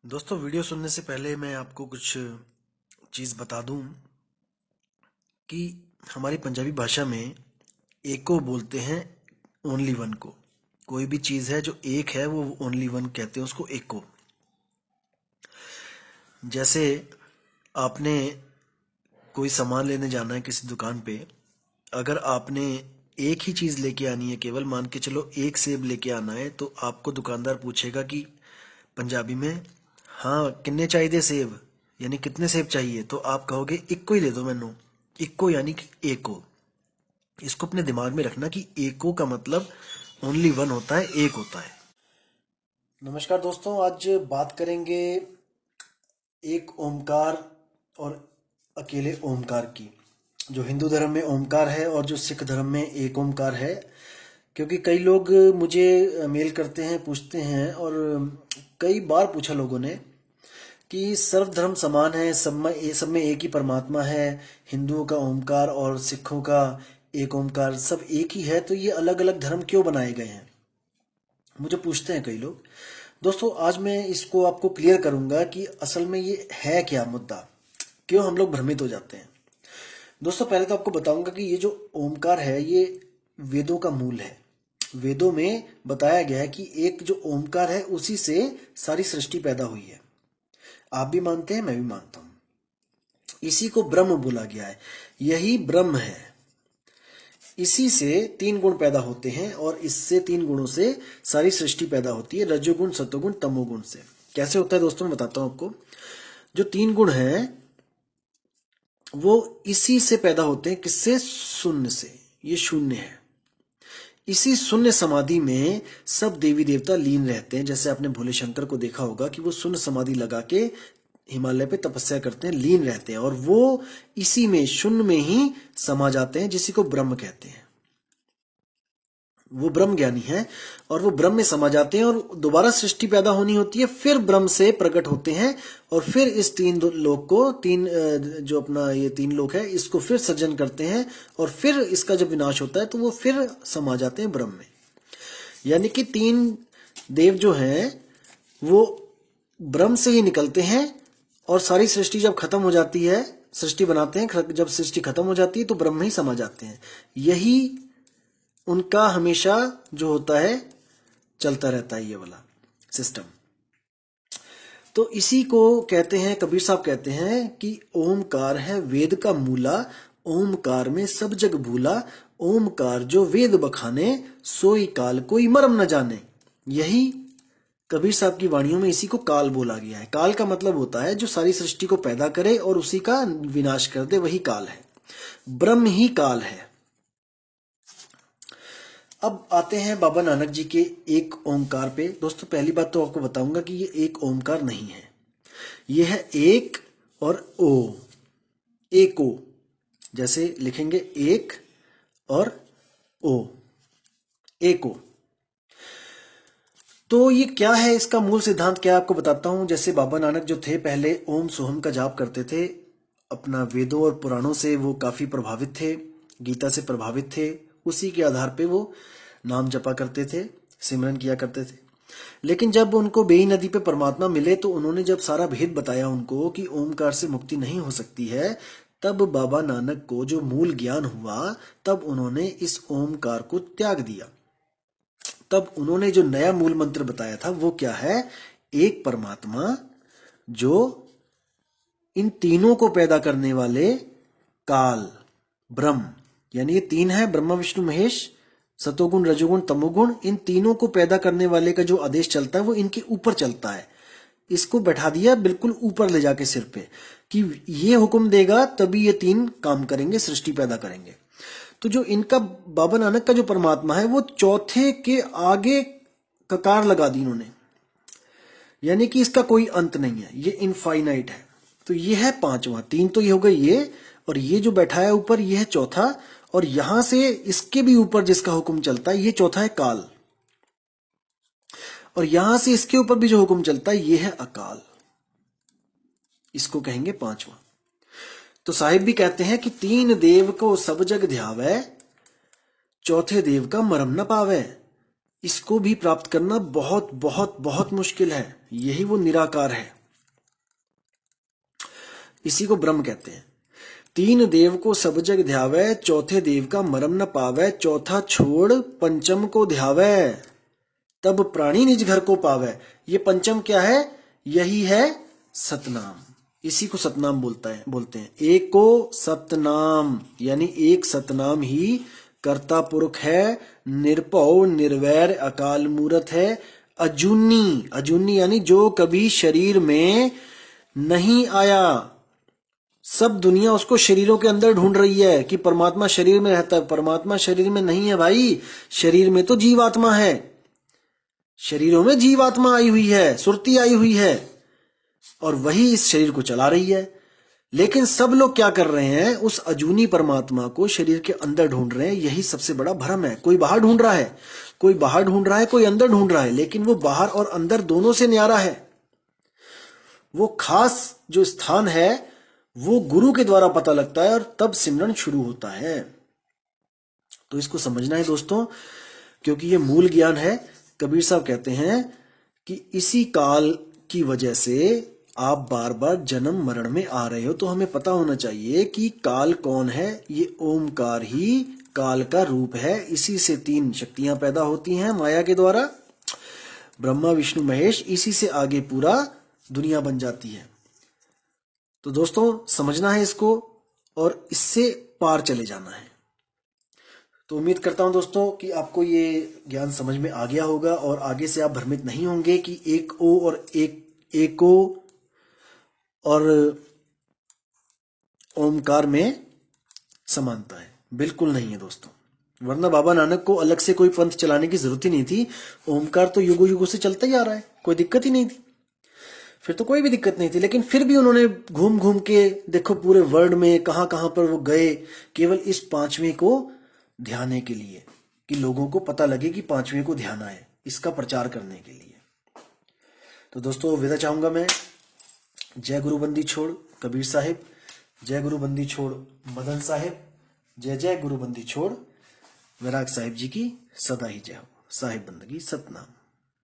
दोस्तों, वीडियो सुनने से पहले मैं आपको कुछ चीज़ बता दूं कि हमारी पंजाबी भाषा में एको बोलते हैं ओनली वन को। कोई भी चीज़ है जो एक है वो ओनली वन कहते हैं उसको एको। जैसे आपने कोई सामान लेने जाना है किसी दुकान पे, अगर आपने एक ही चीज़ लेके आनी है, केवल मान के चलो एक सेब लेके आना है, तो आपको दुकानदार पूछेगा कि पंजाबी में, हाँ कितने चाहिए सेब, यानी कितने सेब चाहिए, तो आप कहोगे इक्को ही दे दो मैनू। इक्को यानी कि एको। इसको अपने दिमाग में रखना कि एको का मतलब ओनली वन होता है, एक होता है। नमस्कार दोस्तों, आज बात करेंगे एक ओमकार और अकेले ओमकार की। जो हिंदू धर्म में ओमकार है और जो सिख धर्म में एक ओमकार है। क्योंकि कई लोग मुझे मेल करते हैं, पूछते हैं, और कई बार पूछा लोगों ने कि सर्वधर्म समान है, सब में एक ही परमात्मा है। हिंदुओं का ओमकार और सिखों का एक ओमकार, सब एक ही है, तो ये अलग अलग धर्म क्यों बनाए गए हैं, मुझे पूछते हैं कई लोग। दोस्तों, आज मैं इसको आपको क्लियर करूंगा कि असल में ये है क्या मुद्दा, क्यों हम लोग भ्रमित हो जाते हैं। दोस्तों, पहले तो आपको बताऊंगा कि ये जो ओमकार है ये वेदों का मूल है। वेदों में बताया गया है कि एक जो ओमकार है उसी से सारी सृष्टि पैदा हुई है। आप भी मानते हैं, मैं भी मानता हूं। इसी को ब्रह्म बोला गया है, यही ब्रह्म है। इसी से तीन गुण पैदा होते हैं और इससे तीन गुणों से सारी सृष्टि पैदा होती है, रजोगुण, सतोगुण, तमोगुण से। कैसे होता है दोस्तों, मैं बताता हूं आपको। जो तीन गुण हैं वो इसी से पैदा होते हैं, किससे? शून्य से। ये शून्य है। इसी शून्य समाधि में सब देवी देवता लीन रहते हैं। जैसे आपने भोले शंकर को देखा होगा कि वो शून्य समाधि लगा के हिमालय पे तपस्या करते हैं, लीन रहते हैं, और वो इसी में शून्य में ही समा जाते हैं, जिसी को ब्रह्म कहते हैं। वो ब्रह्म ज्ञानी है और वो ब्रह्म में समा जाते हैं, और दोबारा सृष्टि पैदा होनी होती है, फिर ब्रह्म से प्रकट होते हैं, और फिर इस तीन लोक को, जो अपना ये तीन लोक है, इसको फिर सृजन करते हैं, और फिर इसका जब विनाश होता है तो वो फिर समा जाते हैं ब्रह्म में। यानी कि तीन देव जो हैं वो ब्रह्म से ही निकलते हैं, और सारी सृष्टि जब खत्म हो जाती है, सृष्टि बनाते हैं, जब सृष्टि खत्म हो जाती है तो ब्रह्म में ही समा जाते हैं। यही उनका हमेशा जो होता है चलता रहता है, ये वाला सिस्टम। तो इसी को कहते हैं, कबीर साहब कहते हैं कि ओमकार है वेद का मूला, ओमकार में सब जग भूला, ओमकार जो वेद बखाने, सोई काल कोई मरम न जाने। यही कबीर साहब की वाणियों में इसी को काल बोला गया है। काल का मतलब होता है जो सारी सृष्टि को पैदा करे और उसी का विनाश कर दे, वही काल है। ब्रह्म ही काल है। अब आते हैं बाबा नानक जी के एक ओमकार पे। दोस्तों, पहली बात तो आपको बताऊंगा कि ये एक ओमकार नहीं है, ये है एक और ओ। एको, जैसे लिखेंगे एक और ओ, एको। तो ये क्या है, इसका मूल सिद्धांत क्या है आपको बताता हूं। जैसे बाबा नानक जो थे, पहले ओम सोहम का जाप करते थे। अपना वेदों और पुराणों से वो काफी प्रभावित थे, गीता से प्रभावित थे। उसी के आधार पे वो नाम जपा करते थे, सिमरन किया करते थे। लेकिन जब उनको बेई नदी पे परमात्मा मिले तो उन्होंने जब सारा भेद बताया उनको कि ओमकार से मुक्ति नहीं हो सकती है, तब बाबा नानक को जो मूल ज्ञान हुआ, तब उन्होंने इस ओमकार को त्याग दिया। तब उन्होंने जो नया मूल मंत्र बताया था वो क्या है? एक परमात्मा जो इन तीनों को पैदा करने वाले काल, ब्रह्म, यानी ये तीन है, ब्रह्मा विष्णु महेश, सतोगुण रजोगुण तमोगुण, इन तीनों को पैदा करने वाले का जो आदेश चलता है वो इनके ऊपर चलता है। इसको बैठा दिया बिल्कुल ऊपर ले जाके सिर पे, कि ये हुक्म देगा तभी ये तीन काम करेंगे, सृष्टि पैदा करेंगे। तो जो इनका बाबा नानक का जो परमात्मा है वो चौथे के आगे ककार लगा दी इन्होंने, यानी कि इसका कोई अंत नहीं है, ये इनफाइनाइट है। तो ये है पांचवा। तीन तो ये हो गए ये, और ये जो बैठा है ऊपर ये है चौथा, और यहां से इसके भी ऊपर जिसका हुक्म चलता है ये चौथा है काल, और यहां से इसके ऊपर भी जो हुक्म चलता है ये है अकाल। इसको कहेंगे पांचवा। तो साहिब भी कहते हैं कि तीन देव को सब जग ध्यावे, चौथे देव का मरम न पावे। इसको भी प्राप्त करना बहुत बहुत बहुत मुश्किल है। यही वो निराकार है, इसी को ब्रह्म कहते हैं। तीन देव को सब जग ध्यावै, चौथे देव का मरम न पावै, चौथा छोड़ पंचम को ध्यावै, तब प्राणी निज घर को पावै। ये पंचम क्या है? यही है सतनाम। इसी को सतनाम बोलते हैं। एक को सतनाम, यानी एक सतनाम ही कर्ता पुरुष है, निर्भव निर्वैर अकाल मूरत है, अजूनी, अजूनी यानी जो कभी शरीर में नहीं आया। सब दुनिया उसको शरीरों के अंदर ढूंढ रही है कि परमात्मा शरीर में रहता है। परमात्मा शरीर में नहीं है भाई, शरीर में तो जीवात्मा है। शरीरों में जीवात्मा आई हुई है, सुरती आई हुई है, और वही इस शरीर को चला रही है। लेकिन सब लोग क्या कर रहे हैं? उस अजूनी परमात्मा को शरीर के अंदर ढूंढ रहे हैं। यही सबसे बड़ा भ्रम है। कोई बाहर ढूंढ रहा है, कोई बाहर ढूंढ रहा है, कोई अंदर ढूंढ रहा है, लेकिन वो बाहर और अंदर दोनों से न्यारा है। वो खास जो स्थान है वो गुरु के द्वारा पता लगता है, और तब सिमरन शुरू होता है। तो इसको समझना है दोस्तों, क्योंकि ये मूल ज्ञान है। कबीर साहब कहते हैं कि इसी काल की वजह से आप बार बार जन्म मरण में आ रहे हो। तो हमें पता होना चाहिए कि काल कौन है। ये ओमकार ही काल का रूप है। इसी से तीन शक्तियां पैदा होती हैं माया के द्वारा, ब्रह्मा विष्णु महेश। इसी से आगे पूरा दुनिया बन जाती है। तो दोस्तों समझना है इसको, और इससे पार चले जाना है। तो उम्मीद करता हूं दोस्तों कि आपको ये ज्ञान समझ में आ गया होगा, और आगे से आप भ्रमित नहीं होंगे कि एक ओ और एक ओ और ओमकार में समानता है। बिल्कुल नहीं है दोस्तों, वरना बाबा नानक को अलग से कोई पंथ चलाने की जरूरत ही नहीं थी। ओमकार तो युगों युगों से चलता ही आ रहा है, कोई दिक्कत ही नहीं थी। फिर तो कोई भी दिक्कत नहीं थी। लेकिन फिर भी उन्होंने घूम घूम के देखो पूरे वर्ल्ड में कहां कहां पर वो गए, केवल इस पांचवें को ध्याने के लिए, कि लोगों को पता लगे कि पांचवें को ध्याना है, इसका प्रचार करने के लिए। तो दोस्तों विदा चाहूंगा मैं। जय गुरु बंदी छोड़ कबीर साहिब, जय गुरु बंदी छोड़ मदन साहिब, जय जय गुरु बंदी छोड़ वैराग साहिब जी की सदा ही जय हो। साहिब बंदगी सतनाम।